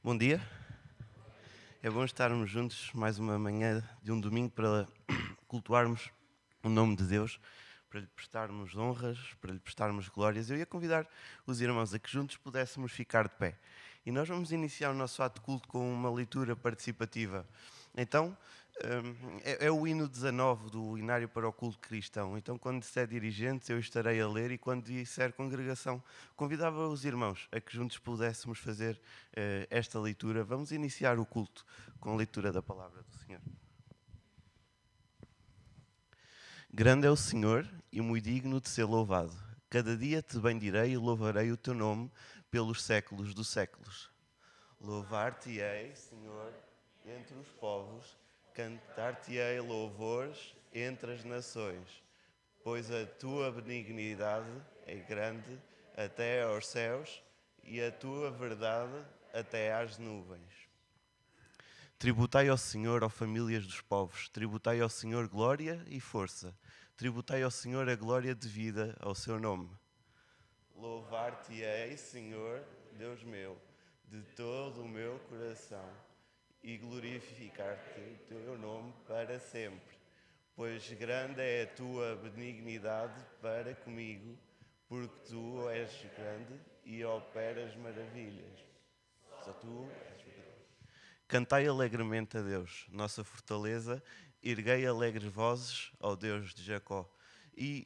Bom dia, é bom estarmos juntos mais uma manhã de um domingo para cultuarmos o nome de Deus, para lhe prestarmos honras, para lhe prestarmos glórias. Eu ia convidar os irmãos a que juntos pudéssemos ficar de pé. E nós vamos iniciar o nosso ato de culto com uma leitura participativa. Então, é o hino 19 do Inário para o Culto Cristão. Então, quando disser dirigentes, eu estarei a ler, e quando disser congregação, convidava os irmãos a que juntos pudéssemos fazer esta leitura. Vamos iniciar o culto com a leitura da palavra do Senhor. Grande é o Senhor e muito digno de ser louvado. Cada dia te bendirei e louvarei o teu nome pelos séculos dos séculos. Louvar-te-ei, Senhor, entre os povos, cantar-te-ei louvores entre as nações, pois a tua benignidade é grande até aos céus e a tua verdade até às nuvens. Tributai ao Senhor, ó famílias dos povos, tributai ao Senhor glória e força, tributai ao Senhor a glória devida ao seu nome. Louvar-te-ei, Senhor, Deus meu, de todo o meu coração, e glorificar-te o teu nome para sempre, pois grande é a tua benignidade para comigo, porque tu és grande e operas maravilhas. Só tu és grande. Cantai alegremente a Deus, nossa fortaleza, erguei alegres vozes ao Deus de Jacó. E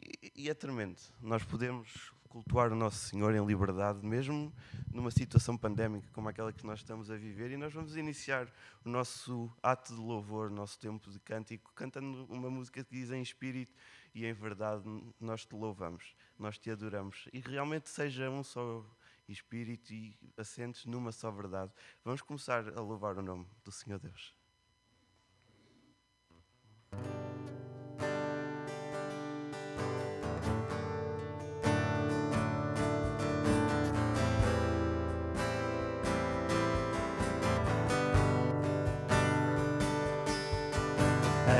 é tremendo, nós podemos cultuar o nosso Senhor em liberdade, mesmo numa situação pandémica como aquela que nós estamos a viver, e nós vamos iniciar o nosso ato de louvor, o nosso tempo de cântico, cantando uma música que diz: em espírito e em verdade nós te louvamos, nós te adoramos, e realmente seja um só espírito e assentes numa só verdade. Vamos começar a louvar o nome do Senhor Deus.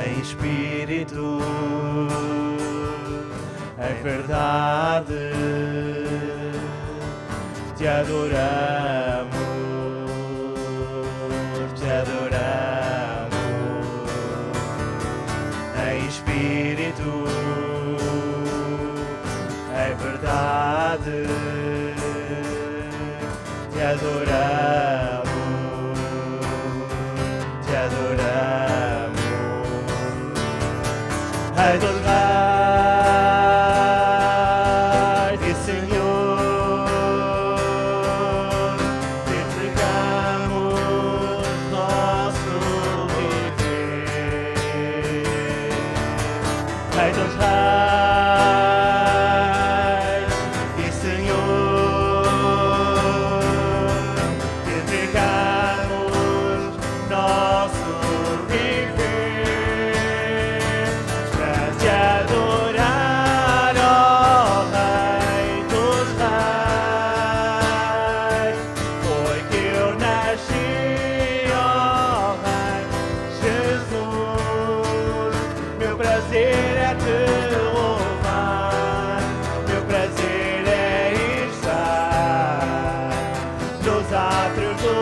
Em espírito, em verdade, te adoramos, te adoramos. Em espírito, em verdade, te adoramos, te adoramos. Rei dos reis e Senhor, te entregamos nosso viver. Rei dos reis e Senhor, te entregamos nosso viver. Te adorar, ó Rei dos reis, foi que eu nasci, ó Rei Jesus. Meu prazer é te louvar, meu prazer é estar nos átrios do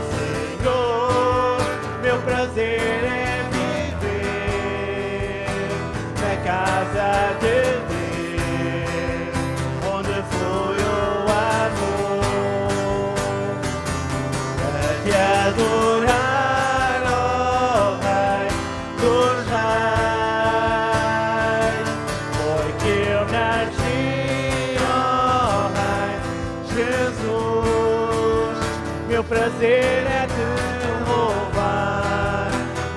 Senhor. Meu prazer é na casa de Deus, onde flui o amor, para te adorar, ó Rei dos reis. Foi que eu nasci, ó Rei Jesus. Meu prazer é te louvar,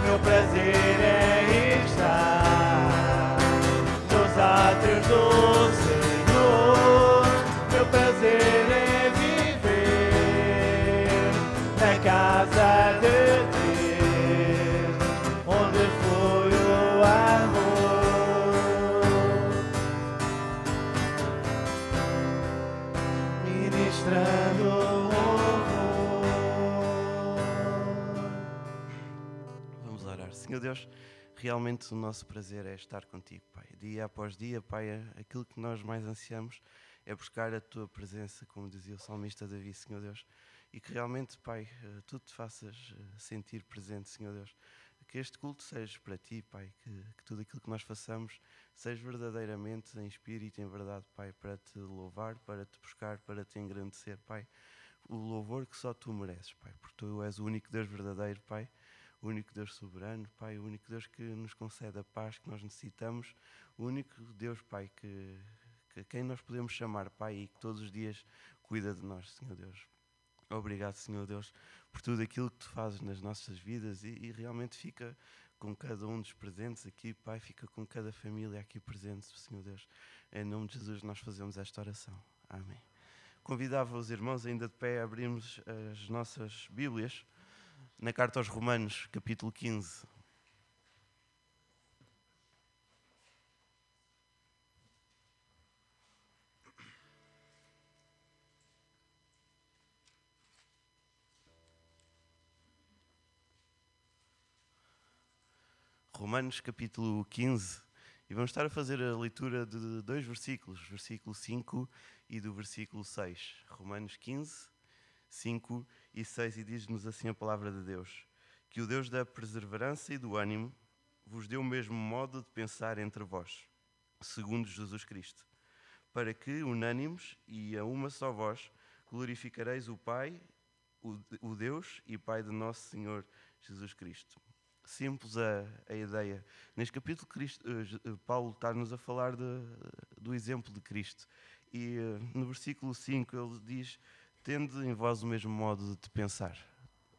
meu prazer é estar nos átrios do Senhor. Meu prazer é viver na casa de Deus, onde foi o amor, ministrando louvor. Vamos orar. Senhor Deus, realmente o nosso prazer é estar contigo, Pai. Dia após dia, Pai, aquilo que nós mais ansiamos é buscar a Tua presença, como dizia o salmista Davi, Senhor Deus. e que realmente, Pai, Tu te faças sentir presente, Senhor Deus. Que este culto seja para Ti, Pai, que tudo aquilo que nós façamos seja verdadeiramente em espírito e em verdade, Pai, para Te louvar, para Te buscar, para Te engrandecer, Pai. O louvor que só Tu mereces, Pai, porque Tu és o único Deus verdadeiro, Pai, o único Deus soberano, Pai, o único Deus que nos concede a paz que nós necessitamos, o único Deus, Pai, que quem nós podemos chamar, Pai, e que todos os dias cuida de nós, Senhor Deus. Obrigado, Senhor Deus, por tudo aquilo que Tu fazes nas nossas vidas e realmente fica com cada um dos presentes aqui, Pai, fica com cada família aqui presente, Senhor Deus. Em nome de Jesus nós fazemos esta oração. Amém. Convidava os irmãos ainda de pé a abrirmos as nossas Bíblias na carta aos Romanos, capítulo 15. Romanos capítulo 15, e vamos estar a fazer a leitura de 2 versículos, versículo 5 e do versículo 6. Romanos 15, 5 e 6, e diz-nos assim a palavra de Deus: que o Deus da perseverança e do ânimo vos dê o mesmo modo de pensar entre vós, segundo Jesus Cristo, para que, unânimes e a uma só voz, glorificareis o Pai, o Deus e Pai de nosso Senhor Jesus Cristo. Simples a ideia. Neste capítulo, Paulo está-nos a falar do exemplo de Cristo. E no versículo 5 ele diz: tende em vós o mesmo modo de pensar.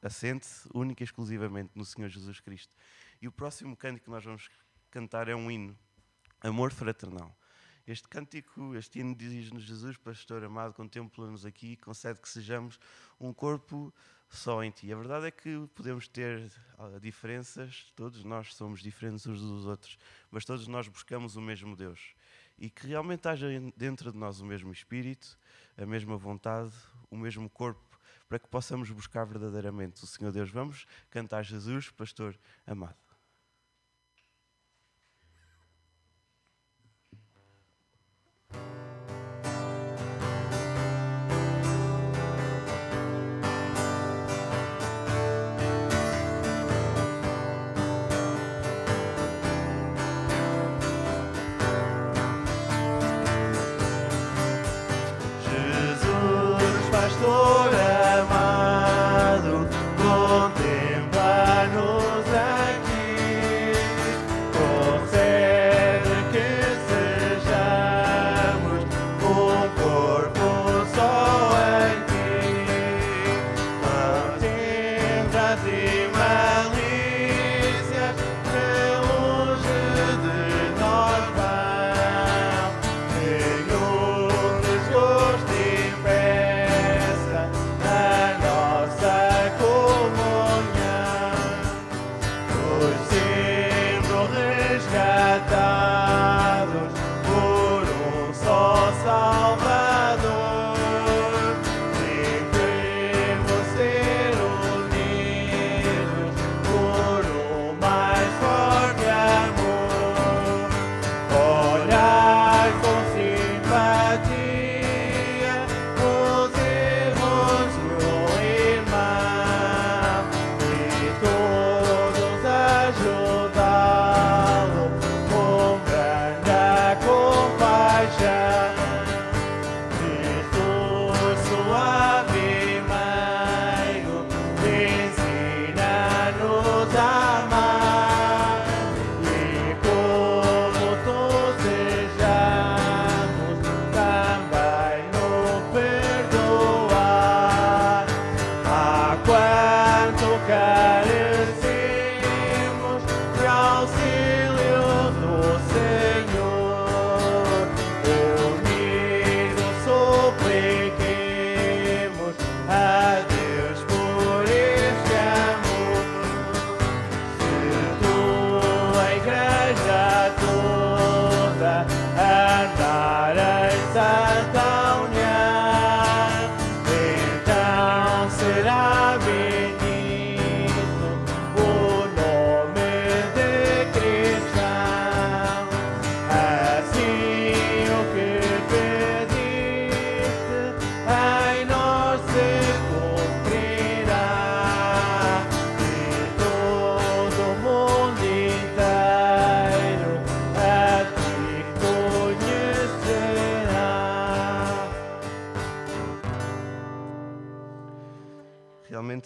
Assente-se única e exclusivamente no Senhor Jesus Cristo. E o próximo cântico que nós vamos cantar é um hino, Amor Fraternal. Este cântico, este hino diz-nos: Jesus, pastor amado, contempla-nos aqui, concede que sejamos um corpo só em Ti. A verdade é que podemos ter diferenças, todos nós somos diferentes uns dos outros, mas todos nós buscamos o mesmo Deus. E que realmente haja dentro de nós o mesmo Espírito, a mesma vontade, o mesmo corpo, para que possamos buscar verdadeiramente o Senhor Deus. Vamos cantar Jesus, pastor amado. Pastor amado, contempla-nos aqui, concede que sejamos um corpo só em Ti. Contentas e malícias que longe de nós vão, nenhum desgosto impeça a nossa comunhão.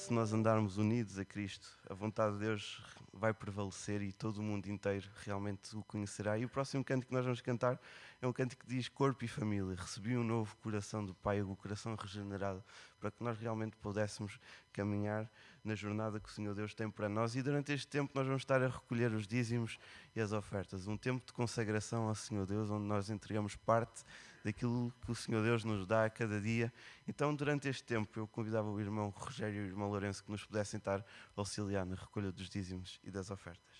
se nós andarmos unidos a Cristo, a vontade de Deus vai prevalecer e todo o mundo inteiro realmente o conhecerá. E o próximo canto que nós vamos cantar é um canto que diz corpo e família. Recebi um novo coração do Pai, o coração regenerado, para que nós realmente pudéssemos caminhar na jornada que o Senhor Deus tem para nós. E durante este tempo nós vamos estar a recolher os dízimos e as ofertas. Um tempo de consagração ao Senhor Deus, onde nós entregamos parte daquilo que o Senhor Deus nos dá a cada dia. Então, durante este tempo, eu convidava o irmão Rogério e o irmão Lourenço que nos pudessem estar a auxiliar na recolha dos dízimos e das ofertas.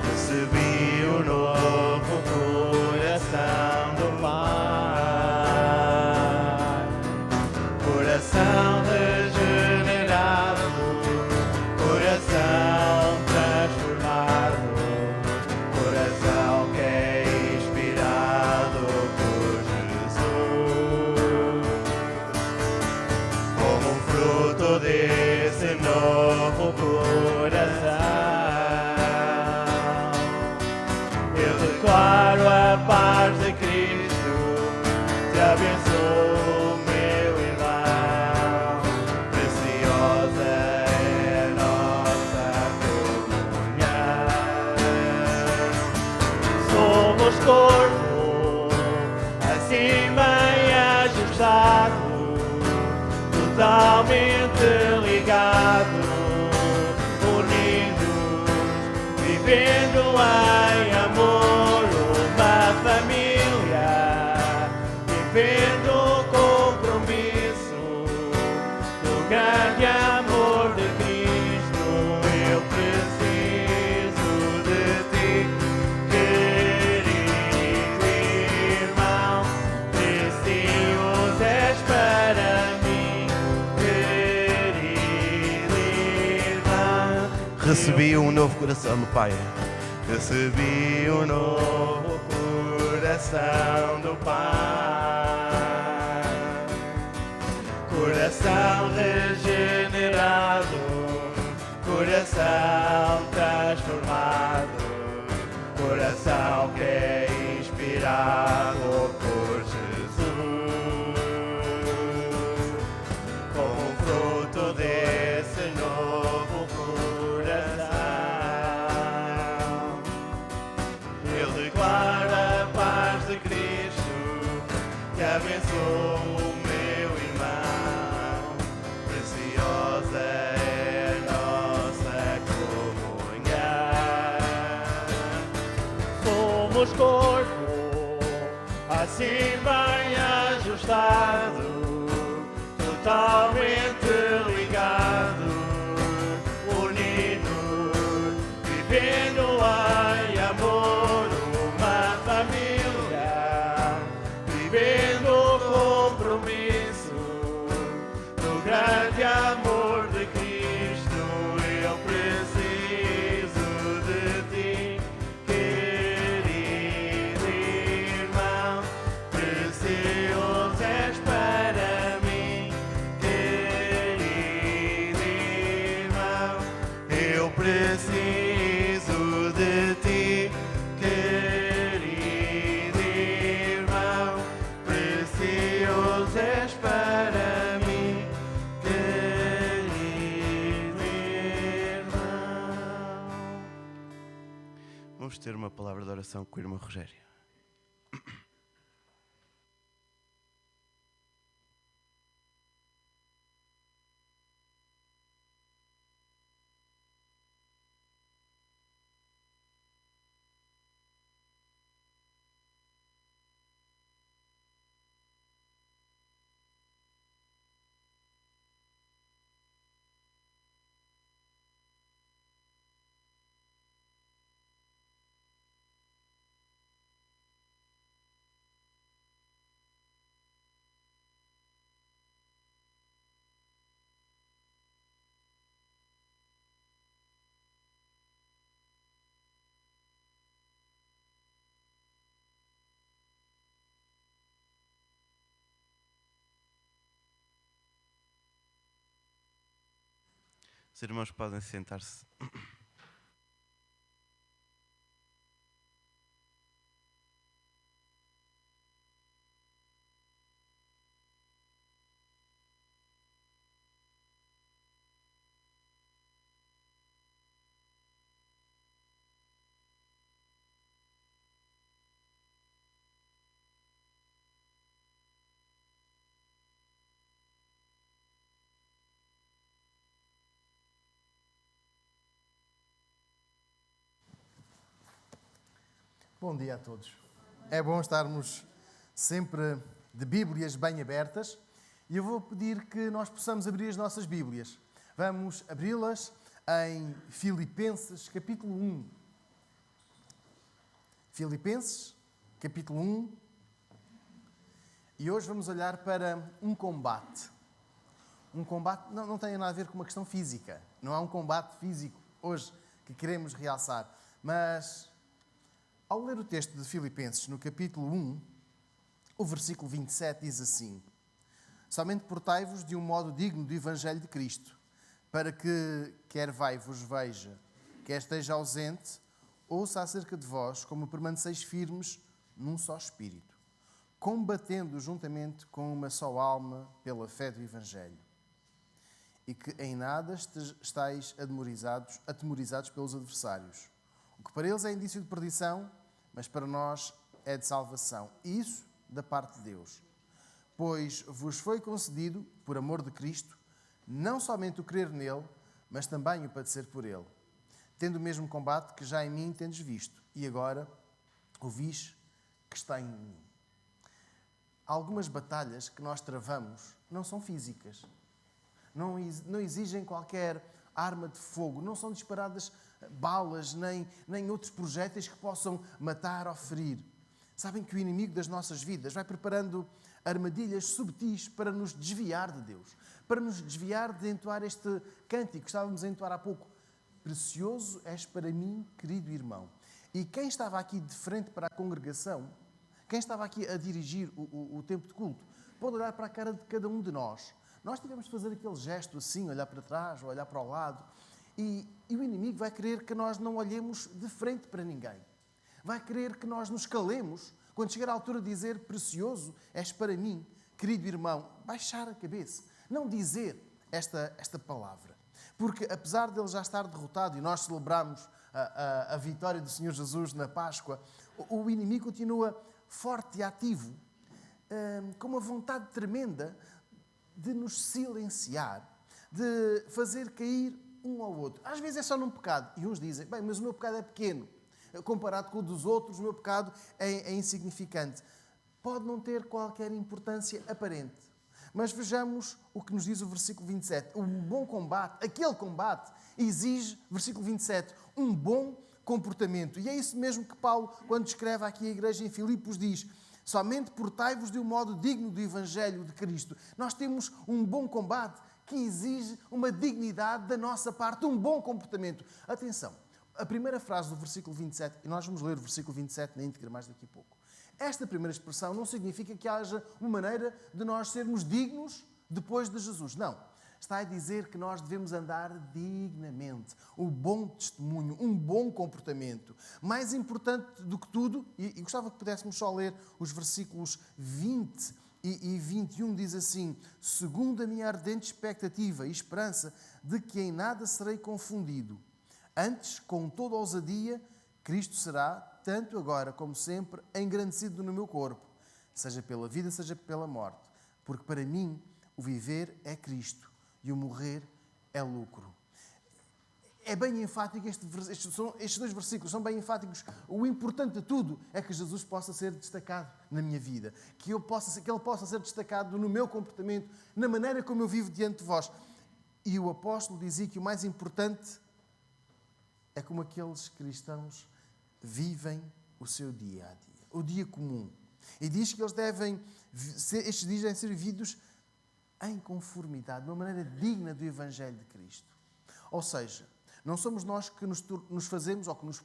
Recebi o novo coração do Pai, coração regenerado, coração transformado, coração que é inspirado por Jesus. Como fruto desse novo coração, declaro a paz de Cristo, te abençoo, meu irmão. Preciosa é a nossa comunhão. Somos corpo, assim bem ajustado, totalmente ligado, unidos, vivendo em amor, uma família, vivendo o compromisso do grande amor de Cristo. Eu preciso de ti, querido irmão, precioso és para mim, querido irmão. Recebi um novo coração do Pai. Recebi um novo coração do Pai, coração regenerado, coração transformado, coração que é inspirado por Jesus. Como fruto desse novo coração, declara a paz de Cristo, te abençoo, meu irmão. Preciosa é a nossa comunhão. Somos corpo, assim bem ajustado, totalmente ligado, unido, vivendo em amor, vivendo o compromisso do grande amor de Cristo. Eu preciso de ti, querido irmão, precioso és para mim, querido irmão. Eu preciso de ti, és para mim, querido irmão. Vamos ter uma palavra de oração com o irmão Rogério. Os irmãos podem sentar-se. Bom dia a todos. É bom estarmos sempre de Bíblias bem abertas e eu vou pedir que nós possamos abrir as nossas Bíblias. Vamos abri-las em Filipenses, capítulo 1. Filipenses, capítulo 1. E hoje vamos olhar para um combate. Um combate não tem nada a ver com uma questão física. Não há um combate físico hoje que queremos realçar. Mas, ao ler o texto de Filipenses, no capítulo 1, o versículo 27 diz assim: somente portai-vos de um modo digno do Evangelho de Cristo, para que, quer vai vos veja, quer esteja ausente, ouça acerca de vós como permaneceis firmes num só espírito, combatendo juntamente com uma só alma pela fé do Evangelho, e que em nada estáis atemorizados pelos adversários. O que para eles é indício de perdição, mas para nós é de salvação. E isso da parte de Deus. Pois vos foi concedido, por amor de Cristo, não somente o crer nele, mas também o padecer por ele, tendo o mesmo combate que já em mim tendes visto, e agora ouvis que está em mim. Algumas batalhas que nós travamos não são físicas, não exigem qualquer arma de fogo, não são disparadas balas, nem outros projéteis que possam matar ou ferir. Sabem que o inimigo das nossas vidas vai preparando armadilhas subtis para nos desviar de Deus, para nos desviar de entoar este cântico que estávamos a entoar há pouco. Precioso és para mim, querido irmão. E quem estava aqui de frente para a congregação, quem estava aqui a dirigir o tempo de culto, pode olhar para a cara de cada um de nós. Nós tivemos de fazer aquele gesto assim, olhar para trás, olhar para o lado. E o inimigo vai querer que nós não olhemos de frente para ninguém. Vai querer que nós nos calemos quando chegar à altura de dizer precioso és para mim, querido irmão. Baixar a cabeça, não dizer esta palavra. Porque apesar dele já estar derrotado e nós celebramos a vitória do Senhor Jesus na Páscoa, o inimigo continua forte e ativo, com uma vontade tremenda de nos silenciar, de fazer cair um ao outro. Às vezes é só num pecado. E uns dizem, bem, mas o meu pecado é pequeno. Comparado com o dos outros, o meu pecado é insignificante. Pode não ter qualquer importância aparente. Mas vejamos o que nos diz o versículo 27. O bom combate, aquele combate, exige, versículo 27, um bom comportamento. E é isso mesmo que Paulo, quando escreve aqui a igreja em Filipos, diz: somente portai-vos de um modo digno do Evangelho de Cristo. Nós temos um bom combate que exige uma dignidade da nossa parte, um bom comportamento. Atenção, a primeira frase do versículo 27, e nós vamos ler o versículo 27 na íntegra mais daqui a pouco. Esta primeira expressão não significa que haja uma maneira de nós sermos dignos depois de Jesus. Não. Está a dizer que nós devemos andar dignamente, um bom testemunho, um bom comportamento. Mais importante do que tudo, e gostava que pudéssemos só ler os versículos 20 e 21, diz assim: segundo a minha ardente expectativa e esperança de que em nada serei confundido, antes, com toda ousadia, Cristo será, tanto agora como sempre, engrandecido no meu corpo, seja pela vida, seja pela morte. Porque para mim o viver é Cristo e o morrer é lucro. É bem enfático, estes dois versículos são bem enfáticos. O importante de tudo é que Jesus possa ser destacado na minha vida, que ele possa ser destacado no meu comportamento, na maneira como eu vivo diante de vós. E o apóstolo dizia que o mais importante é como aqueles cristãos vivem o seu dia a dia, o dia comum. E diz que estes dias devem ser vividos em conformidade, de uma maneira digna do Evangelho de Cristo. Ou seja, não somos nós que nos fazemos ou que nos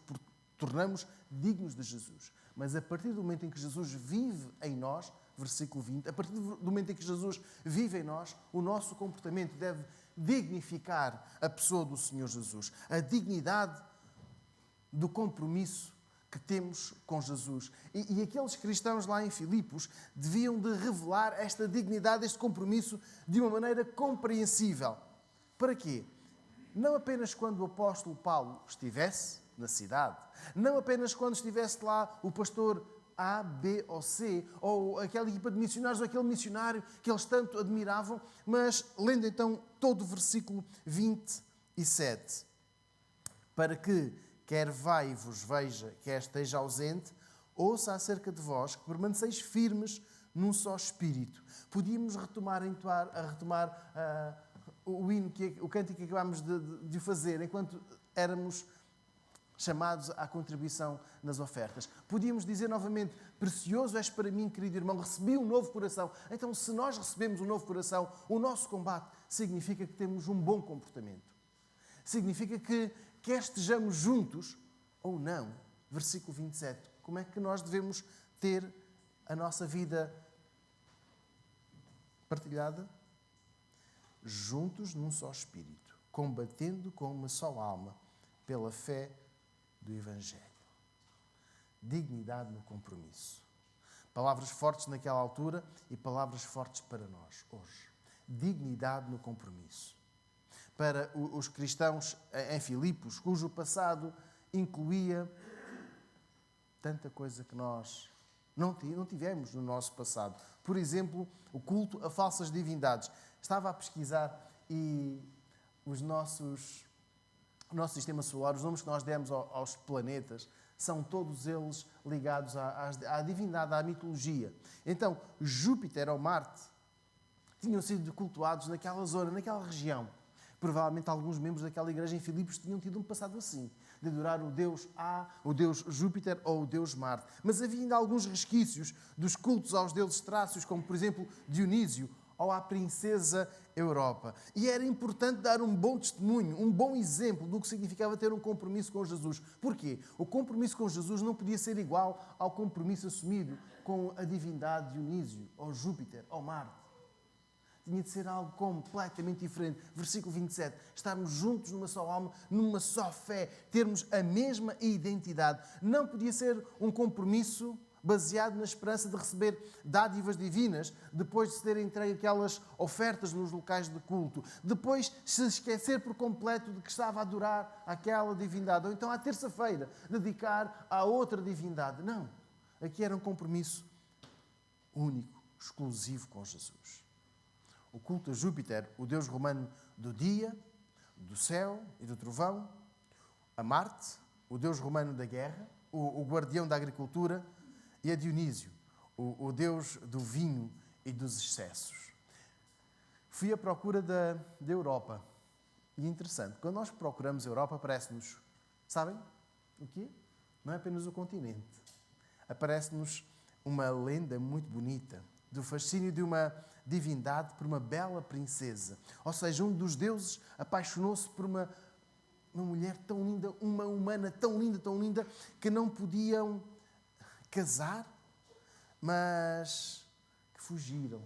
tornamos dignos de Jesus, mas a partir do momento em que Jesus vive em nós, versículo 20, a partir do momento em que Jesus vive em nós, o nosso comportamento deve dignificar a pessoa do Senhor Jesus, a dignidade do compromisso que temos com Jesus. E aqueles cristãos lá em Filipos deviam de revelar esta dignidade, este compromisso, de uma maneira compreensível. Para quê? Não apenas quando o apóstolo Paulo estivesse na cidade, não apenas quando estivesse lá o pastor A, B ou C, ou aquela equipa de missionários, ou aquele missionário que eles tanto admiravam, mas lendo então todo o versículo 27, para que quer vá e vos veja, quer esteja ausente, ouça acerca de vós que permaneceis firmes num só espírito. Podíamos retomar o hino, o cântico que acabámos de fazer, enquanto éramos chamados à contribuição nas ofertas. Podíamos dizer novamente, precioso és para mim, querido irmão, recebi um novo coração. Então, se nós recebemos um novo coração, o nosso combate significa que temos um bom comportamento. Significa que quer estejamos juntos ou não. Versículo 27. Como é que nós devemos ter a nossa vida partilhada? Juntos num só espírito, combatendo com uma só alma, pela fé do Evangelho. Dignidade no compromisso. Palavras fortes naquela altura e palavras fortes para nós hoje. Dignidade no compromisso. Para os cristãos em Filipos, cujo passado incluía tanta coisa que nós não tivemos no nosso passado. Por exemplo, o culto a falsas divindades. Estava a pesquisar e o nosso sistema solar, os nomes que nós demos aos planetas, são todos eles ligados à divindade, à mitologia. Então, Júpiter ou Marte tinham sido cultuados naquela zona, naquela região. Provavelmente alguns membros daquela igreja em Filipos tinham tido um passado assim, de adorar o Deus A, o Deus Júpiter ou o Deus Marte. Mas havia ainda alguns resquícios dos cultos aos deuses trácios, como por exemplo Dionísio ou à princesa Europa. E era importante dar um bom testemunho, um bom exemplo do que significava ter um compromisso com Jesus. Porquê? O compromisso com Jesus não podia ser igual ao compromisso assumido com a divindade Dionísio, ou Júpiter, ou Marte. Tinha de ser algo completamente diferente. Versículo 27. Estarmos juntos numa só alma, numa só fé, termos a mesma identidade. Não podia ser um compromisso baseado na esperança de receber dádivas divinas, depois de se terem entregue aquelas ofertas nos locais de culto, depois se esquecer por completo de que estava a adorar aquela divindade, ou então à terça-feira dedicar a outra divindade. Não. Aqui era um compromisso único, exclusivo com Jesus. O culto a Júpiter, o deus romano do dia, do céu e do trovão, a Marte, o deus romano da guerra, o guardião da agricultura, e a Dionísio, o deus do vinho e dos excessos. Fui à procura da Europa. E é interessante, quando nós procuramos a Europa, aparece-nos, sabem o quê? Não é apenas o continente. Aparece-nos uma lenda muito bonita do fascínio de uma divindade por uma bela princesa. Ou seja, um dos deuses apaixonou-se por uma mulher tão linda, uma humana tão linda, que não podiam casar, mas que fugiram.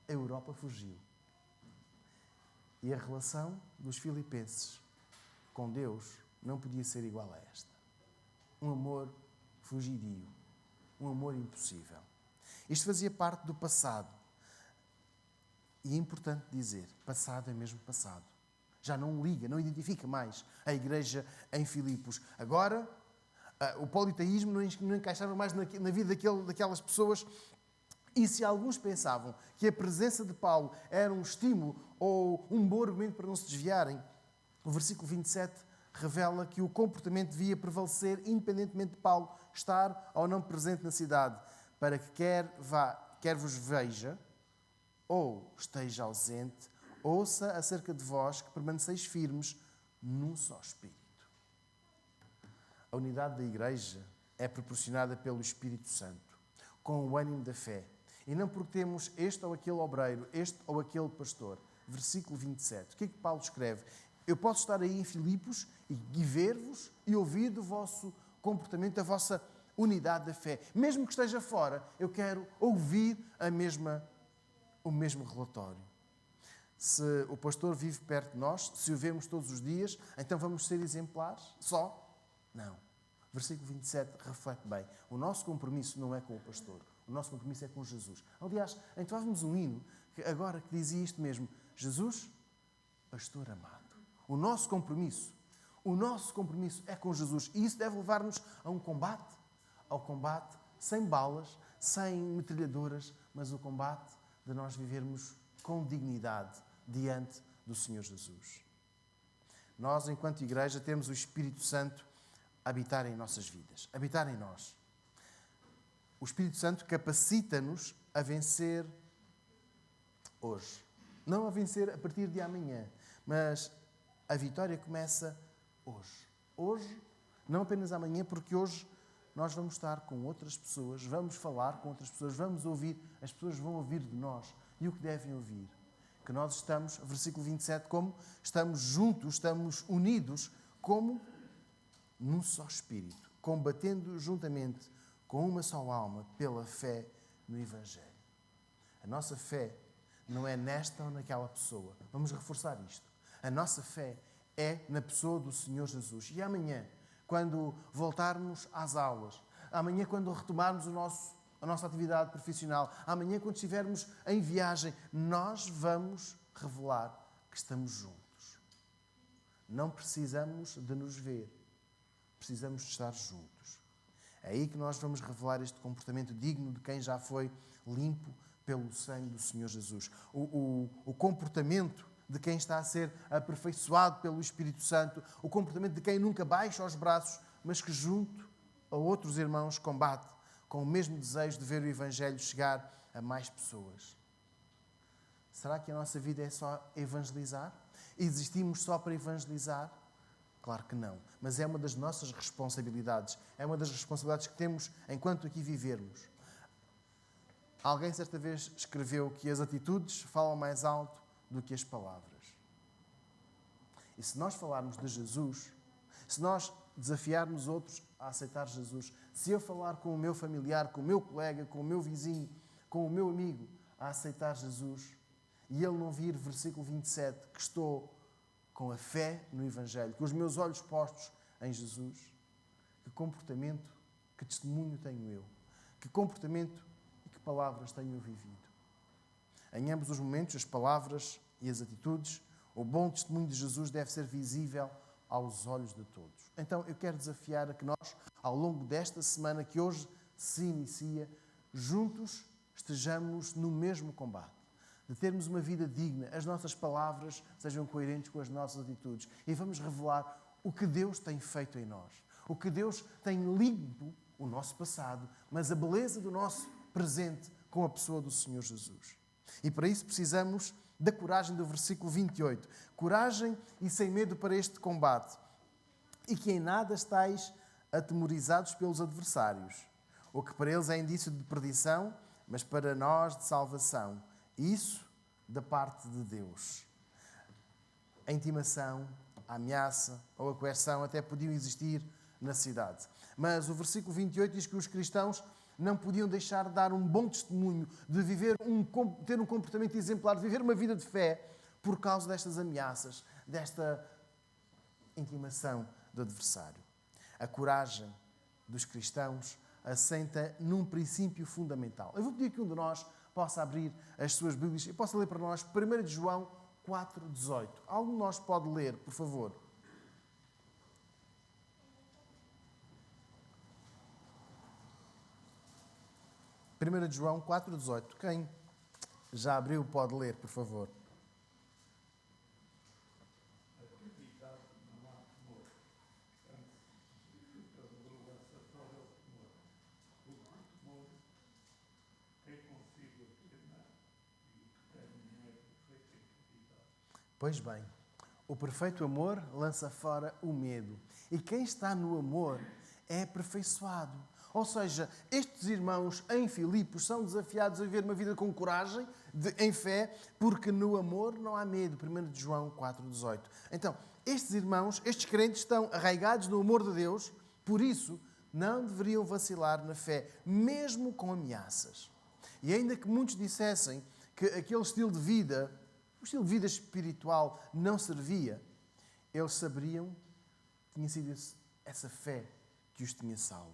A Europa fugiu. E a relação dos filipenses com Deus não podia ser igual a esta. Um amor fugidio, um amor impossível. Isto fazia parte do passado. E é importante dizer, passado é mesmo passado. Já não liga, não identifica mais a igreja em Filipos. Agora, o politeísmo não encaixava mais na vida daquelas pessoas. E se alguns pensavam que a presença de Paulo era um estímulo ou um bom argumento para não se desviarem, o versículo 27 revela que o comportamento devia prevalecer independentemente de Paulo estar ou não presente na cidade, para que quer vos veja ou esteja ausente, ouça acerca de vós que permaneceis firmes num só espírito. A unidade da Igreja é proporcionada pelo Espírito Santo, com o ânimo da fé. E não porque temos este ou aquele obreiro, este ou aquele pastor. Versículo 27. O que é que Paulo escreve? Eu posso estar aí em Filipos e ver-vos e ouvir do vosso comportamento, da vossa unidade da fé. Mesmo que esteja fora, eu quero ouvir o mesmo relatório. Se o pastor vive perto de nós, se o vemos todos os dias, então vamos ser exemplares só? Não. Versículo 27 reflete bem. O nosso compromisso não é com o pastor. O nosso compromisso é com Jesus. Aliás, entoávamos um hino agora que dizia isto mesmo. Jesus, pastor amado. O nosso compromisso é com Jesus. E isso deve levar-nos a um combate. Ao combate sem balas, sem metralhadoras, mas o combate de nós vivermos com dignidade diante do Senhor Jesus. Nós, enquanto igreja, temos o Espírito Santo a habitar em nossas vidas, a habitar em nós. O Espírito Santo capacita-nos a vencer hoje. Não a vencer a partir de amanhã, mas a vitória começa hoje. Hoje, não apenas amanhã, porque hoje nós vamos estar com outras pessoas, vamos falar com outras pessoas, vamos ouvir, as pessoas vão ouvir de nós. E o que devem ouvir? Que nós estamos, versículo 27, como estamos juntos, estamos unidos, como num só Espírito, combatendo juntamente com uma só alma pela fé no Evangelho. A nossa fé não é nesta ou naquela pessoa. Vamos reforçar isto. A nossa fé é na pessoa do Senhor Jesus. E amanhã, quando voltarmos às aulas, amanhã, quando retomarmos a nossa atividade profissional, amanhã, quando estivermos em viagem, nós vamos revelar que estamos juntos. Não precisamos de nos ver. Precisamos de estar juntos. É aí que nós vamos revelar este comportamento digno de quem já foi limpo pelo sangue do Senhor Jesus. O comportamento de quem está a ser aperfeiçoado pelo Espírito Santo, o comportamento de quem nunca baixa os braços, mas que junto a outros irmãos combate com o mesmo desejo de ver o Evangelho chegar a mais pessoas. Será que a nossa vida é só evangelizar? Existimos só para evangelizar? Claro que não. Mas é uma das nossas responsabilidades. É uma das responsabilidades que temos enquanto aqui vivermos. Alguém certa vez escreveu que as atitudes falam mais alto do que as palavras. E se nós falarmos de Jesus, se nós desafiarmos outros a aceitar Jesus, se eu falar com o meu familiar, com o meu colega, com o meu vizinho, com o meu amigo a aceitar Jesus, e ele não vir, versículo 27, que estou com a fé no Evangelho, com os meus olhos postos em Jesus, que comportamento, que testemunho tenho eu? Que comportamento e que palavras tenho eu vivido? Em ambos os momentos, as palavras e as atitudes, o bom testemunho de Jesus deve ser visível aos olhos de todos. Então, eu quero desafiar a que nós, ao longo desta semana que hoje se inicia, juntos estejamos no mesmo combate. De termos uma vida digna, as nossas palavras sejam coerentes com as nossas atitudes. E vamos revelar o que Deus tem feito em nós. O que Deus tem limpo o nosso passado, mas a beleza do nosso presente com a pessoa do Senhor Jesus. E para isso precisamos da coragem do versículo 28. Coragem e sem medo para este combate. E que em nada estáis atemorizados pelos adversários. O que para eles é indício de perdição, mas para nós de salvação. Isso da parte de Deus. A intimação, a ameaça ou a coerção até podiam existir na cidade. Mas o versículo 28 diz que os cristãos não podiam deixar de dar um bom testemunho, de viver ter um comportamento exemplar, de viver uma vida de fé por causa destas ameaças, desta intimação do adversário. A coragem dos cristãos assenta num princípio fundamental. Eu vou pedir que um de nós possa abrir as suas Bíblias e possa ler para nós 1 de João 4,18. Algum de nós pode ler, por favor? 1 de João 4,18. Quem já abriu pode ler, por favor. Pois bem, o perfeito amor lança fora o medo. E quem está no amor é aperfeiçoado. Ou seja, estes irmãos em Filipos são desafiados a viver uma vida com coragem, em fé, porque no amor não há medo. 1 de João 4,18. Então, estes irmãos, estes crentes estão arraigados no amor de Deus, por isso não deveriam vacilar na fé, mesmo com ameaças. E ainda que muitos dissessem que aquele estilo de vida estilo de vida espiritual não servia, eles saberiam que tinha sido essa fé que os tinha salvo.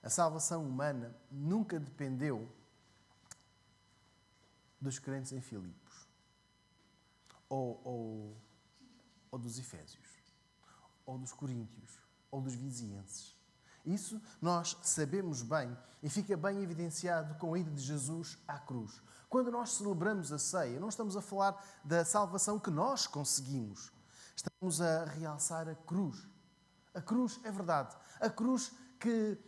A salvação humana nunca dependeu dos crentes em Filipos, ou dos Efésios, ou dos Coríntios, ou dos Vizienses. Isso nós sabemos bem e fica bem evidenciado com a ida de Jesus à cruz. Quando nós celebramos a ceia, não estamos a falar da salvação que nós conseguimos. Estamos a realçar a cruz. A cruz é verdade. A cruz que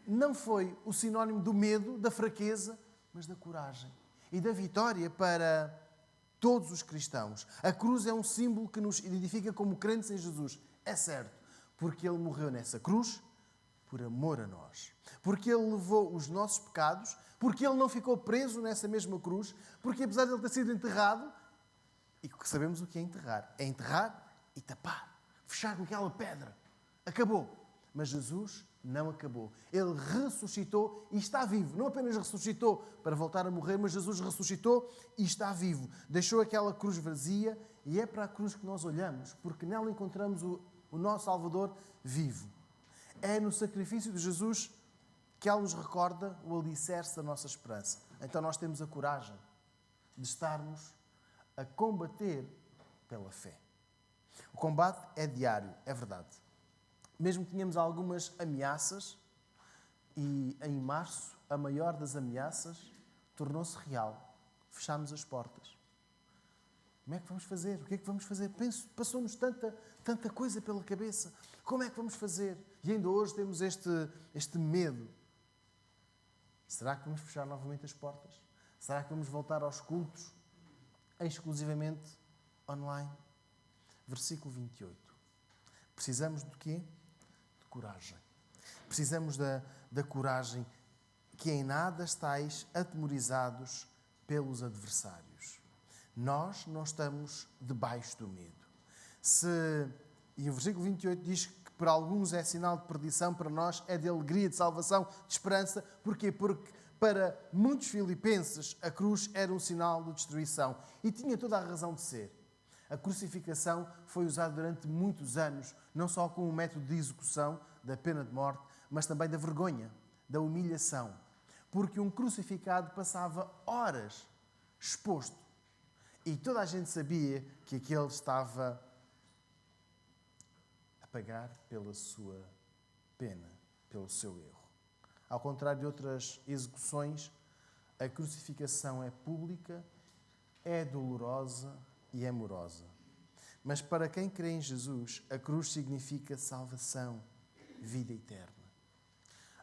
não foi o sinónimo do medo, da fraqueza, mas da coragem e da vitória para todos os cristãos. A cruz é um símbolo que nos identifica como crentes em Jesus. É certo, porque Ele morreu nessa cruz por amor a nós. Porque Ele levou os nossos pecados, porque Ele não ficou preso nessa mesma cruz, porque apesar de Ele ter sido enterrado, e sabemos o que é enterrar e tapar, fechar com aquela pedra. Acabou. Mas Jesus não acabou. Ele ressuscitou e está vivo. Não apenas ressuscitou para voltar a morrer, mas Jesus ressuscitou e está vivo. Deixou aquela cruz vazia e é para a cruz que nós olhamos, porque nela encontramos o nosso Salvador vivo. É no sacrifício de Jesus que ela nos recorda o alicerce da nossa esperança. Então nós temos a coragem de estarmos a combater pela fé. O combate é diário, é verdade. Mesmo que tenhamos algumas ameaças, e em março a maior das ameaças tornou-se real. Fechámos as portas. Como é que vamos fazer? O que é que vamos fazer? Passou-nos tanta coisa pela cabeça. Como é que vamos fazer? E ainda hoje temos este medo. Será que vamos fechar novamente as portas? Será que vamos voltar aos cultos exclusivamente online? Versículo 28. Precisamos de quê? De coragem. Precisamos da coragem que em nada estáis atemorizados pelos adversários. Nós não estamos debaixo do medo. E o versículo 28 diz que para alguns é sinal de perdição, para nós é de alegria, de salvação, de esperança. Porquê? Porque para muitos filipenses a cruz era um sinal de destruição. E tinha toda a razão de ser. A crucificação foi usada durante muitos anos, não só como um método de execução da pena de morte, mas também da vergonha, da humilhação. Porque um crucificado passava horas exposto. E toda a gente sabia que aquele estava a pagar pela sua pena, pelo seu erro. Ao contrário de outras execuções, a crucificação é pública, é dolorosa e é amorosa. Mas para quem crê em Jesus, a cruz significa salvação, vida eterna.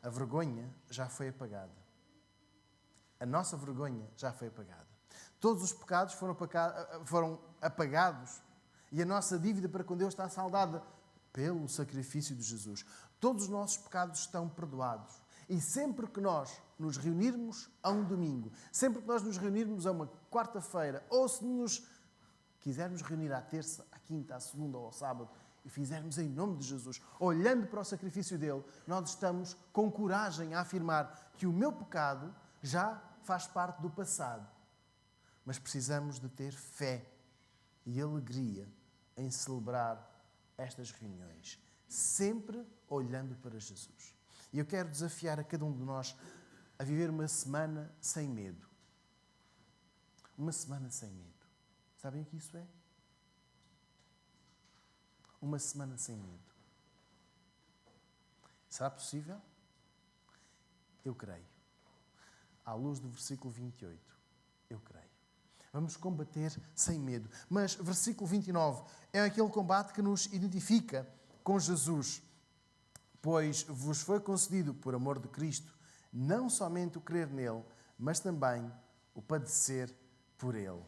A vergonha já foi apagada. A nossa vergonha já foi apagada. Todos os pecados foram apagados e a nossa dívida para com Deus está saldada pelo sacrifício de Jesus. Todos os nossos pecados estão perdoados. E sempre que nós nos reunirmos a um domingo, sempre que nós nos reunirmos a uma quarta-feira, ou se nos quisermos reunir à terça, à quinta, à segunda ou ao sábado, e fizermos em nome de Jesus, olhando para o sacrifício dele, nós estamos com coragem a afirmar que o meu pecado já faz parte do passado. Mas precisamos de ter fé e alegria em celebrar estas reuniões, sempre olhando para Jesus. E eu quero desafiar a cada um de nós a viver uma semana sem medo. Uma semana sem medo. Sabem o que isso é? Uma semana sem medo. Será possível? Eu creio. À luz do versículo 28, eu creio. Vamos combater sem medo. Mas versículo 29 é aquele combate que nos identifica com Jesus. Pois vos foi concedido, por amor de Cristo, não somente o crer nele, mas também o padecer por ele.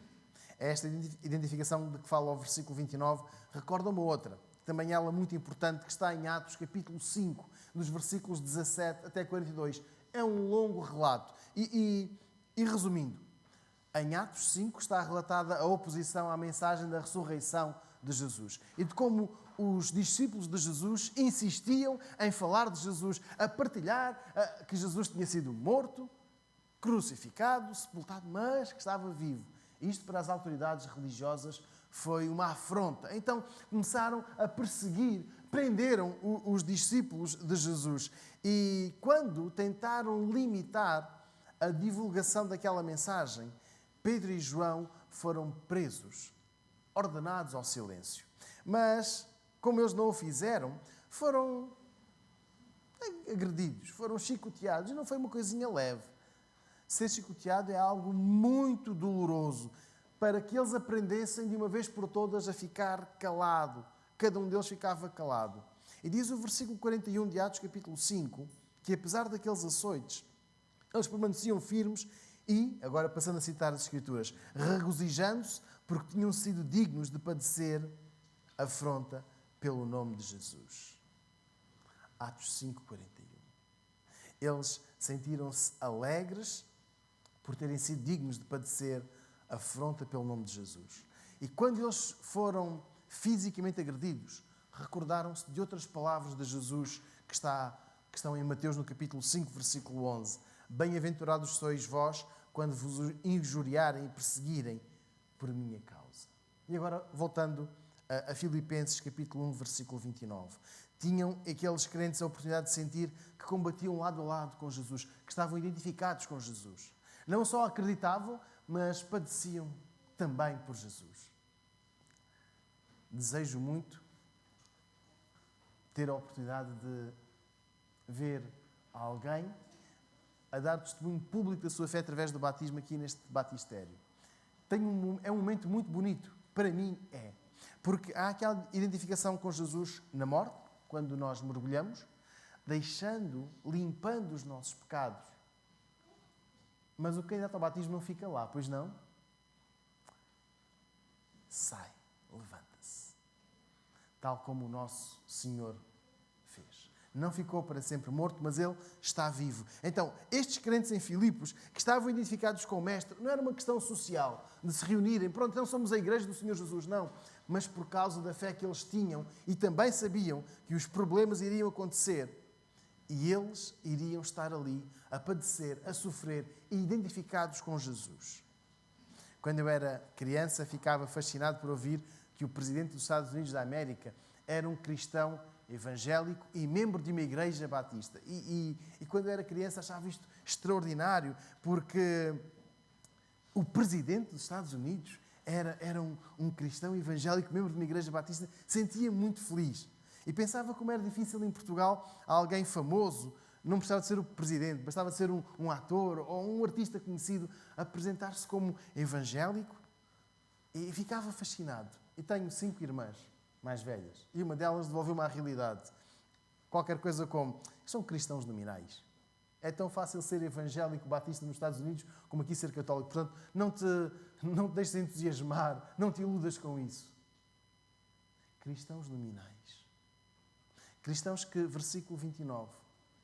Esta identificação de que fala o versículo 29 recorda uma outra, também ela muito importante, que está em Atos capítulo 5, dos versículos 17 até 42. É um longo relato. E resumindo, em Atos 5 está relatada a oposição à mensagem da ressurreição de Jesus e de como os discípulos de Jesus insistiam em falar de Jesus, a partilhar que Jesus tinha sido morto, crucificado, sepultado, mas que estava vivo. Isto para as autoridades religiosas foi uma afronta. Então começaram a perseguir, prenderam os discípulos de Jesus. E quando tentaram limitar a divulgação daquela mensagem, Pedro e João foram presos, ordenados ao silêncio. Mas, como eles não o fizeram, foram agredidos, foram chicoteados. E não foi uma coisinha leve. Ser chicoteado é algo muito doloroso, para que eles aprendessem de uma vez por todas a ficar calado. Cada um deles ficava calado. E diz o versículo 41 de Atos, capítulo 5, que apesar daqueles açoites, eles permaneciam firmes e, agora passando a citar as Escrituras, regozijando-se porque tinham sido dignos de padecer afronta pelo nome de Jesus. Atos 5, 41. Eles sentiram-se alegres por terem sido dignos de padecer afronta pelo nome de Jesus. E quando eles foram fisicamente agredidos, recordaram-se de outras palavras de Jesus que estão em Mateus no capítulo 5, versículo 11. Bem-aventurados sois vós quando vos injuriarem e perseguirem por minha causa. E agora, voltando a Filipenses capítulo 1, versículo 29. Tinham aqueles crentes a oportunidade de sentir que combatiam lado a lado com Jesus, que estavam identificados com Jesus. Não só acreditavam, mas padeciam também por Jesus. Desejo muito ter a oportunidade de ver alguém a dar testemunho público da sua fé através do batismo aqui neste batistério. É um momento muito bonito. Para mim é. Porque há aquela identificação com Jesus na morte, quando nós mergulhamos, limpando os nossos pecados. Mas o candidato ao batismo não fica lá, pois não? Sai, levanta-se. Tal como o nosso Senhor fez. Não ficou para sempre morto, mas Ele está vivo. Então, estes crentes em Filipos, que estavam identificados com o Mestre, não era uma questão social, de se reunirem, pronto, então somos a igreja do Senhor Jesus, não. Mas por causa da fé que eles tinham e também sabiam que os problemas iriam acontecer e eles iriam estar ali a padecer, a sofrer e identificados com Jesus. Quando eu era criança, ficava fascinado por ouvir que o presidente dos Estados Unidos da América era um cristão evangélico e membro de uma igreja batista. E quando eu era criança achava isto extraordinário, porque o presidente dos Estados Unidos era um cristão evangélico, membro de uma igreja batista, sentia muito feliz. E pensava como era difícil em Portugal alguém famoso, não precisava de ser o presidente, bastava de ser um ator ou um artista conhecido, apresentar-se como evangélico. E ficava fascinado. E tenho 5 irmãs mais velhas. E uma delas devolveu-me à realidade. Qualquer coisa como, são cristãos nominais. É tão fácil ser evangélico batista nos Estados Unidos como aqui ser católico. Portanto, não te deixes entusiasmar, não te iludas com isso. Cristãos nominais. Cristãos que, versículo 29,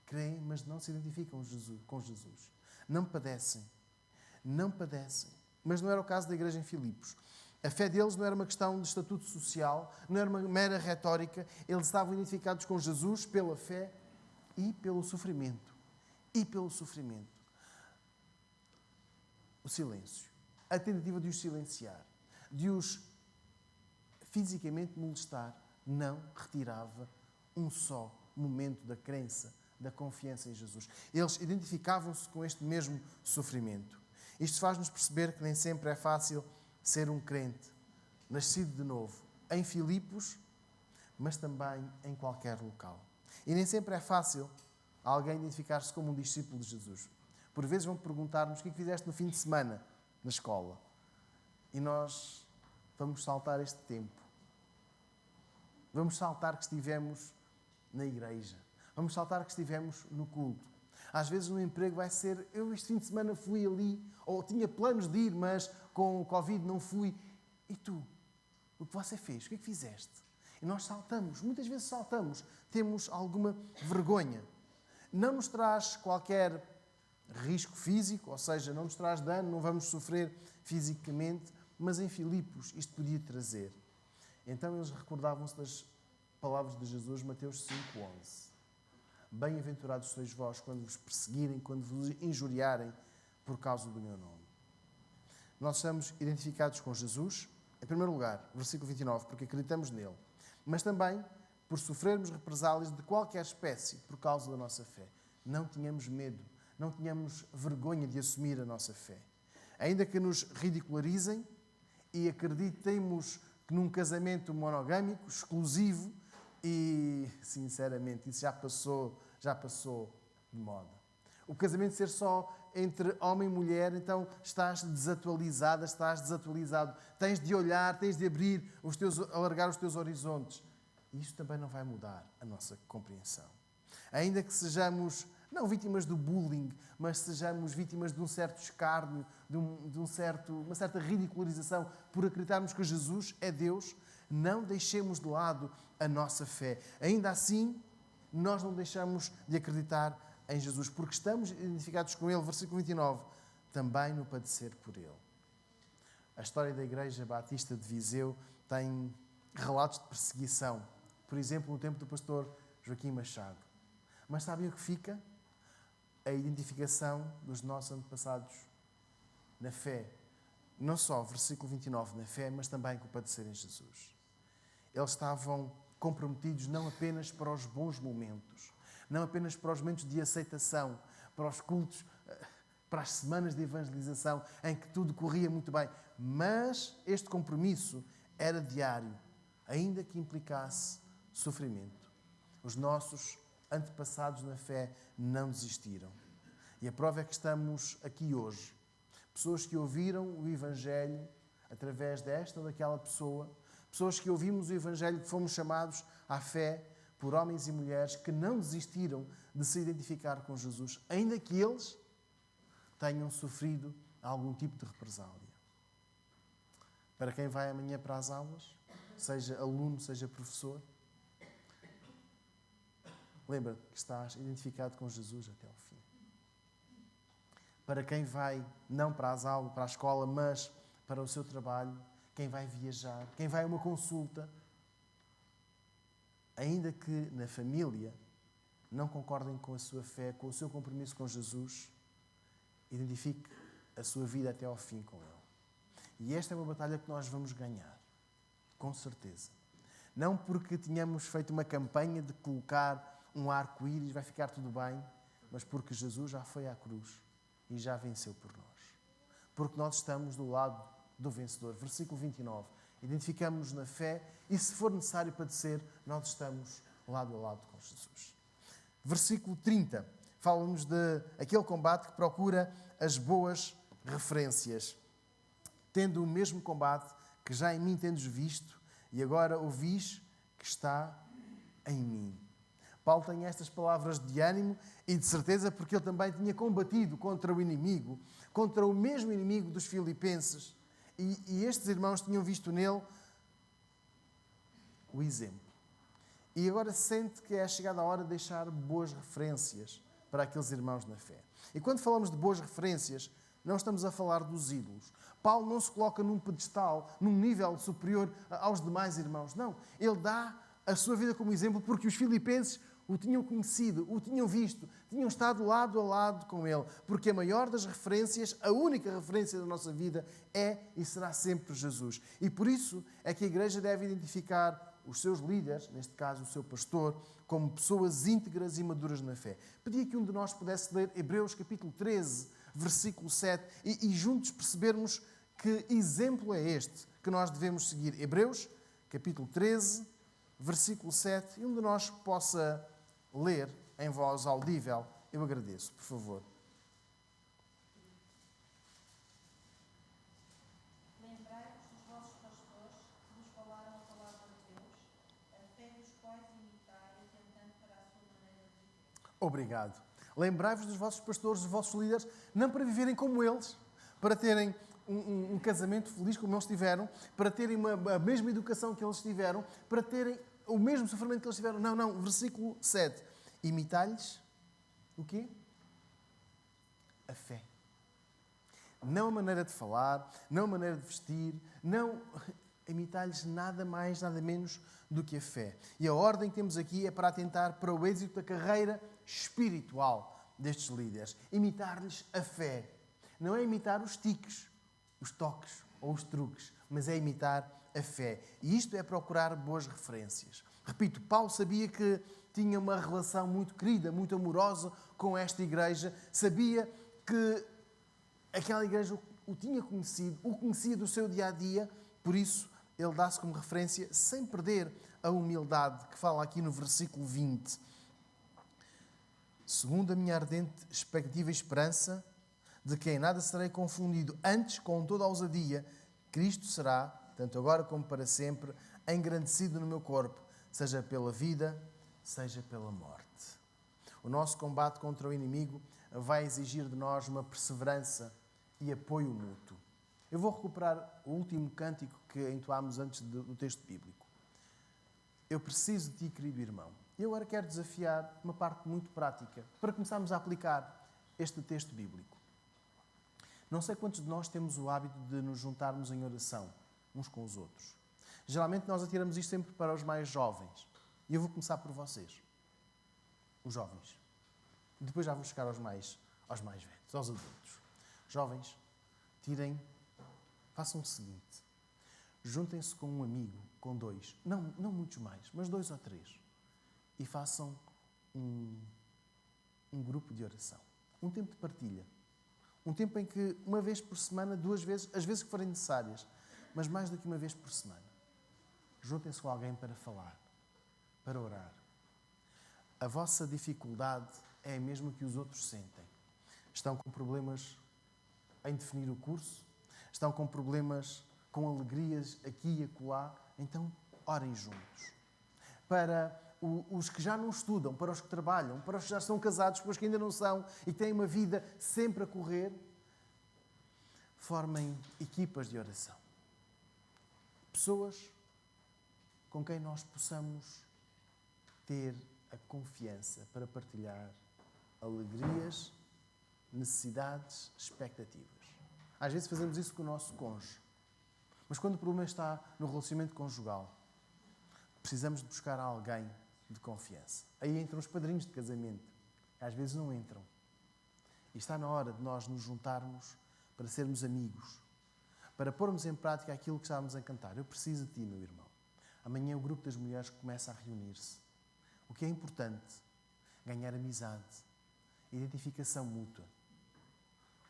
creem, mas não se identificam com Jesus. Não padecem. Não padecem. Mas não era o caso da igreja em Filipos. A fé deles não era uma questão de estatuto social, não era uma mera retórica. Eles estavam identificados com Jesus pela fé e pelo sofrimento. E pelo sofrimento. O silêncio. A tentativa de os silenciar, de os fisicamente molestar, não retirava um só momento da crença, da confiança em Jesus. Eles identificavam-se com este mesmo sofrimento. Isto faz-nos perceber que nem sempre é fácil ser um crente, nascido de novo, em Filipos, mas também em qualquer local. E nem sempre é fácil alguém identificar-se como um discípulo de Jesus. Por vezes vão perguntar-nos o que fizeste no fim de semana na escola. E nós vamos saltar este tempo. Vamos saltar que estivemos na igreja. Vamos saltar que estivemos no culto. Às vezes no emprego vai ser, eu este fim de semana fui ali, ou tinha planos de ir, mas com o Covid não fui. E tu? O que você fez? O que é que fizeste? E nós saltamos, muitas vezes saltamos, temos alguma vergonha. Não nos traz qualquer risco físico, ou seja, não nos traz dano, não vamos sofrer fisicamente, mas em Filipos isto podia trazer. Então eles recordavam-se das palavras de Jesus, Mateus 5:11. Bem-aventurados sois vós quando vos perseguirem, quando vos injuriarem por causa do meu nome. nós estamos identificados com Jesus, em primeiro lugar, versículo 29, porque acreditamos nele, mas também por sofrermos represálias de qualquer espécie por causa da nossa fé. Não tenhamos medo, não tenhamos vergonha de assumir a nossa fé. Ainda que nos ridicularizem e acreditemos que num casamento monogâmico, exclusivo, e, sinceramente, isso já passou de moda. O casamento ser só entre homem e mulher, então estás desatualizada, estás desatualizado. Tens de olhar, tens de alargar os teus horizontes. E isso também não vai mudar a nossa compreensão. Ainda que sejamos, não vítimas do bullying, mas sejamos vítimas de um certo escárnio, de uma certa ridicularização por acreditarmos que Jesus é Deus, não deixemos de lado a nossa fé. Ainda assim, nós não deixamos de acreditar em Jesus, porque estamos identificados com Ele, versículo 29, também no padecer por Ele. A história da Igreja Batista de Viseu tem relatos de perseguição, por exemplo, no tempo do pastor Joaquim Machado. Mas sabem o que fica? A identificação dos nossos antepassados na fé. Não só, versículo 29, na fé, mas também com o padecer em Jesus. Eles estavam comprometidos não apenas para os bons momentos, não apenas para os momentos de aceitação, para os cultos, para as semanas de evangelização, em que tudo corria muito bem, mas este compromisso era diário, ainda que implicasse sofrimento. Os nossos antepassados na fé não desistiram. E a prova é que estamos aqui hoje. Pessoas que ouviram o Evangelho através desta ou daquela pessoa, pessoas que ouvimos o Evangelho, que fomos chamados à fé por homens e mulheres que não desistiram de se identificar com Jesus, ainda que eles tenham sofrido algum tipo de represália. Para quem vai amanhã para as aulas, seja aluno, seja professor, lembra-te que estás identificado com Jesus até ao fim. Para quem vai, não para as aulas, para a escola, mas para o seu trabalho, quem vai viajar, quem vai a uma consulta, ainda que na família não concordem com a sua fé, com o seu compromisso com Jesus, identifique a sua vida até ao fim com Ele. E esta é uma batalha que nós vamos ganhar, com certeza. Não porque tínhamos feito uma campanha de colocar um arco-íris, vai ficar tudo bem, mas porque Jesus já foi à cruz e já venceu por nós. Porque nós estamos do lado do vencedor. Versículo 29. Identificamos-nos na fé e, se for necessário padecer, nós estamos lado a lado com Jesus. Versículo 30. Fala-nos de aquele combate que procura as boas referências. Tendo o mesmo combate que já em mim tendes visto e agora ouvis que está em mim. Paulo tem estas palavras de ânimo e de certeza porque ele também tinha combatido contra o inimigo, contra o mesmo inimigo dos filipenses. E estes irmãos tinham visto nele o exemplo. E agora sente que é chegada a hora de deixar boas referências para aqueles irmãos na fé. E quando falamos de boas referências, não estamos a falar dos ídolos. Paulo não se coloca num pedestal, num nível superior aos demais irmãos. Não, ele dá a sua vida como exemplo porque os filipenses o tinham conhecido, o tinham visto, tinham estado lado a lado com ele. Porque a maior das referências, a única referência da nossa vida é e será sempre Jesus. E por isso é que a Igreja deve identificar os seus líderes, neste caso o seu pastor, como pessoas íntegras e maduras na fé. Pedia que um de nós pudesse ler Hebreus capítulo 13, versículo 7, e juntos percebermos que exemplo é este que nós devemos seguir. Hebreus capítulo 13, versículo 7, e um de nós possa ler em voz audível, eu agradeço, por favor. Lembrai-vos dos vossos pastores que vos falaram a palavra de Deus, a fé dos quais imitai, tentando para a sua maneira de viver. Obrigado. Lembrai-vos dos vossos pastores, dos vossos líderes, não para viverem como eles, para terem um casamento feliz como eles tiveram, para terem a mesma educação que eles tiveram, para terem o mesmo sofrimento que eles tiveram. Não. Versículo 7. Imitai-lhes o quê? A fé. Não a maneira de falar, não a maneira de vestir, não... Imitai-lhes nada mais, nada menos do que a fé. E a ordem que temos aqui é para atentar para o êxito da carreira espiritual destes líderes. Imitar-lhes a fé. Não é imitar os tiques. os toques ou os truques, mas é imitar a fé. E isto é procurar boas referências. Repito, Paulo sabia que tinha uma relação muito querida, muito amorosa com esta igreja. Sabia que aquela igreja o tinha conhecido, o conhecia do seu dia-a-dia. Por isso, ele dá-se como referência sem perder a humildade que fala aqui no versículo 20. Segundo a minha ardente expectativa e esperança, de que em nada serei confundido, antes, com toda a ousadia, Cristo será, tanto agora como para sempre, engrandecido no meu corpo, seja pela vida, seja pela morte. O nosso combate contra o inimigo vai exigir de nós uma perseverança e apoio mútuo. Eu vou recuperar o último cântico que entoámos antes do texto bíblico. Eu preciso de ti, querido irmão. Eu agora quero desafiar uma parte muito prática para começarmos a aplicar este texto bíblico. Não sei quantos de nós temos o hábito de nos juntarmos em oração uns com os outros. Geralmente nós atiramos isto sempre para os mais jovens. E eu vou começar por vocês, os jovens. Depois já vou chegar aos mais velhos, aos adultos. Jovens, façam o seguinte. Juntem-se com um amigo, com dois, não muitos mais, mas 2 ou 3. E façam um grupo de oração. Um tempo de partilha. Um tempo em que, uma vez por semana, 2 vezes, as vezes que forem necessárias, mas mais do que uma vez por semana, juntem-se com alguém para falar, para orar. A vossa dificuldade é a mesma que os outros sentem. Estão com problemas em definir o curso, estão com problemas, com alegrias aqui e acolá, então orem juntos. Para os que já não estudam, para os que trabalham, para os que já estão casados, para os que ainda não são e têm uma vida sempre a correr, formem equipas de oração. Pessoas com quem nós possamos ter a confiança para partilhar alegrias, necessidades, expectativas. Às vezes fazemos isso com o nosso cônjuge. Mas quando o problema está no relacionamento conjugal, precisamos de buscar alguém de confiança. Aí entram os padrinhos de casamento. Às vezes não entram. E está na hora de nós nos juntarmos para sermos amigos, para pormos em prática aquilo que estávamos a cantar. Eu preciso de ti, meu irmão. Amanhã o grupo das mulheres começa a reunir-se. O que é importante? Ganhar amizade, identificação mútua,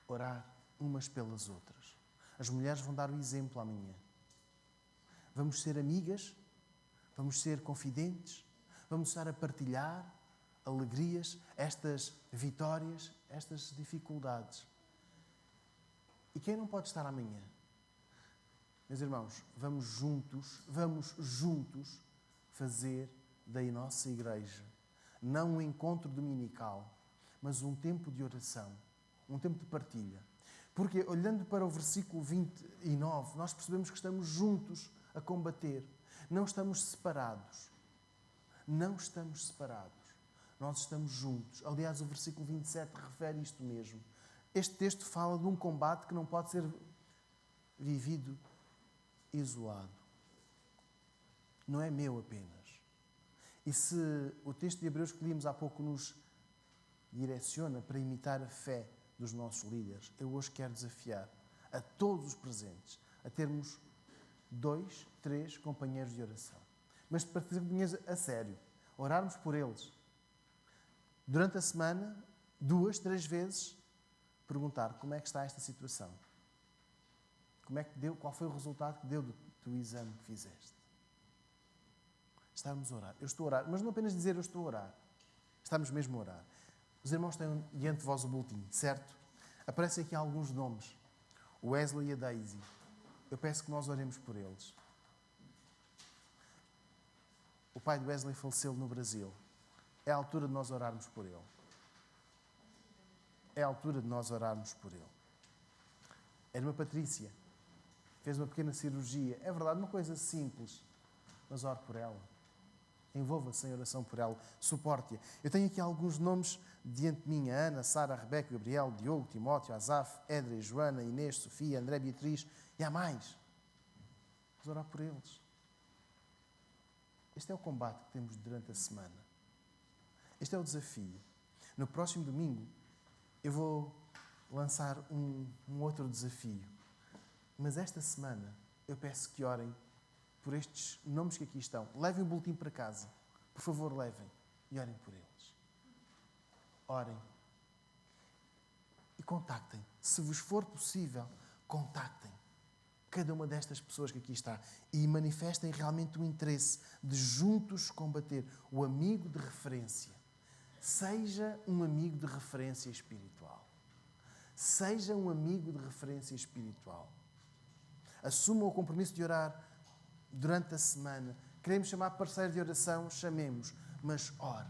orar umas pelas outras. As mulheres vão dar o exemplo amanhã. Vamos ser amigas, vamos ser confidentes, vamos estar a partilhar alegrias, estas vitórias, estas dificuldades. E quem não pode estar amanhã? Meus irmãos, vamos juntos fazer da nossa igreja não um encontro dominical, mas um tempo de oração, um tempo de partilha. Porque, olhando para o versículo 29, nós percebemos que estamos juntos a combater. Não estamos separados. Não estamos separados. Nós estamos juntos. Aliás, o versículo 27 refere isto mesmo. Este texto fala de um combate que não pode ser vivido isolado. Não é meu apenas. E se o texto de Hebreus que líamos há pouco nos direciona para imitar a fé dos nossos líderes, eu hoje quero desafiar a todos os presentes a termos 2, 3 companheiros de oração. Mas para ter companheiros a sério, orarmos por eles. Durante a semana, 2, 3 vezes, perguntar como é que está esta situação. Como é que deu, qual foi o resultado que deu do exame que fizeste. Estarmos a orar. Eu estou a orar, mas não apenas dizer eu estou a orar. Estamos mesmo a orar. Os irmãos têm diante de vós o boletim, certo? Aparecem aqui alguns nomes. O Wesley e a Daisy. Eu peço que nós oremos por eles. O pai de Wesley faleceu no Brasil. É a altura de nós orarmos por ele. É a altura de nós orarmos por ele. A irmã Patrícia fez uma pequena cirurgia. É verdade, uma coisa simples. Mas ore por ela. Envolva-se em oração por ela. Suporte-a. Eu tenho aqui alguns nomes diante de mim. A Ana, Sara, Rebeca, Gabriel, Diogo, Timóteo, Azaf, Édra, Joana, Inês, Sofia, André, Beatriz. E há mais. Vamos orar por eles. Este é o combate que temos durante a semana. Este é o desafio. No próximo domingo, eu vou lançar um outro desafio. Mas esta semana eu peço que orem por estes nomes que aqui estão. Levem o boletim para casa. Por favor, levem. E orem por eles. Orem. E contactem. Se vos for possível, contactem cada uma destas pessoas que aqui está e manifestem realmente o interesse de juntos combater. O amigo de referência. Seja um amigo de referência espiritual. Seja um amigo de referência espiritual. Assuma o compromisso de orar durante a semana. Queremos chamar parceiro de oração, chamemos, mas ore.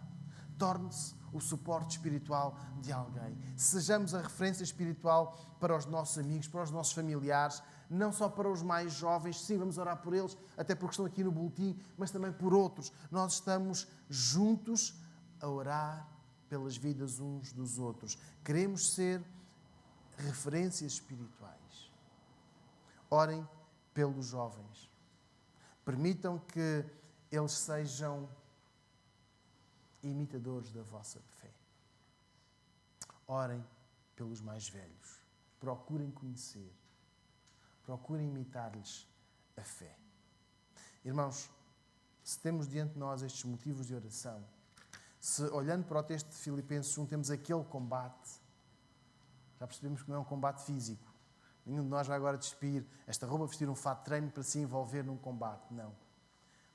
Torne-se o suporte espiritual de alguém. Sejamos a referência espiritual para os nossos amigos, para os nossos familiares, não só para os mais jovens, sim, vamos orar por eles, até porque estão aqui no boletim, mas também por outros. Nós estamos juntos a orar pelas vidas uns dos outros. Queremos ser referências espirituais. Orem pelos jovens. Permitam que eles sejam imitadores da vossa fé. Orem pelos mais velhos. Procurem conhecer. Procurem imitar-lhes a fé. Irmãos, se temos diante de nós estes motivos de oração, se olhando para o texto de Filipenses 1 temos aquele combate, já percebemos que não é um combate físico. Nenhum de nós vai agora despir esta roupa, vestir um fato de treino para se envolver num combate. Não.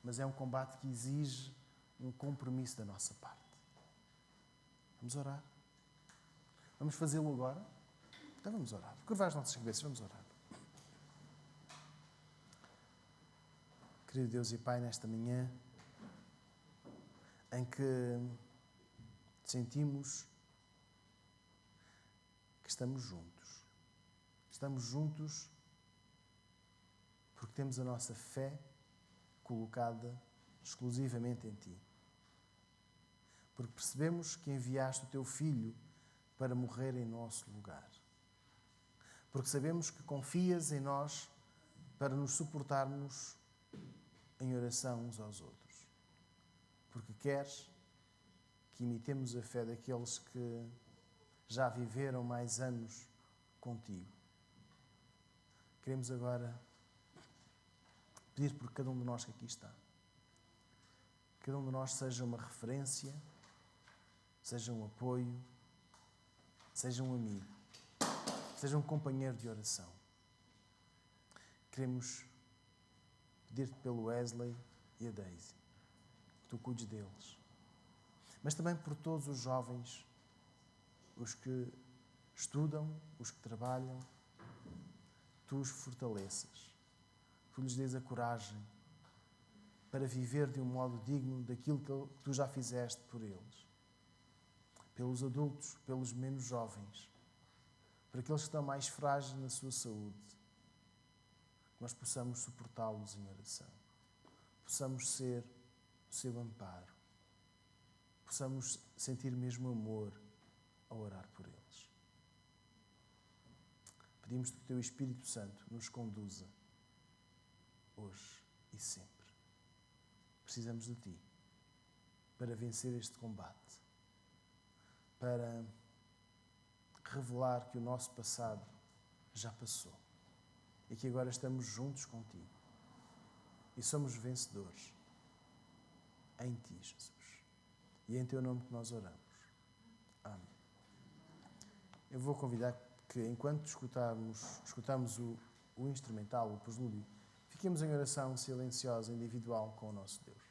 Mas é um combate que exige um compromisso da nossa parte. Vamos orar? Vamos fazê-lo agora? Então vamos orar. Curvar as nossas cabeças, vamos orar. Querido Deus e Pai, nesta manhã em que sentimos que estamos juntos. Estamos juntos porque temos a nossa fé colocada exclusivamente em Ti. Porque percebemos que enviaste o Teu Filho para morrer em nosso lugar. Porque sabemos que confias em nós para nos suportarmos em oração uns aos outros. Porque queres que imitemos a fé daqueles que já viveram mais anos contigo. Queremos agora pedir por cada um de nós que aqui está. Que cada um de nós seja uma referência, seja um apoio, seja um amigo, seja um companheiro de oração. Queremos pedir-te pelo Wesley e a Daisy, que tu cuides deles. Mas também por todos os jovens, os que estudam, os que trabalham, tu os fortaleças. Tu lhes dês a coragem para viver de um modo digno daquilo que tu já fizeste por eles. Pelos adultos, pelos menos jovens, para aqueles que estão mais frágeis na sua saúde, que nós possamos suportá-los em oração. Possamos ser o seu amparo. Possamos sentir mesmo amor ao orar por eles. Pedimos que o Teu Espírito Santo nos conduza hoje e sempre. Precisamos de Ti para vencer este combate, para revelar que o nosso passado já passou e que agora estamos juntos contigo e somos vencedores em Ti, Jesus. E é em Teu nome que nós oramos. Amém. Eu vou convidar que, enquanto escutamos o instrumental, o preslúdio, fiquemos em oração silenciosa, individual com o nosso Deus.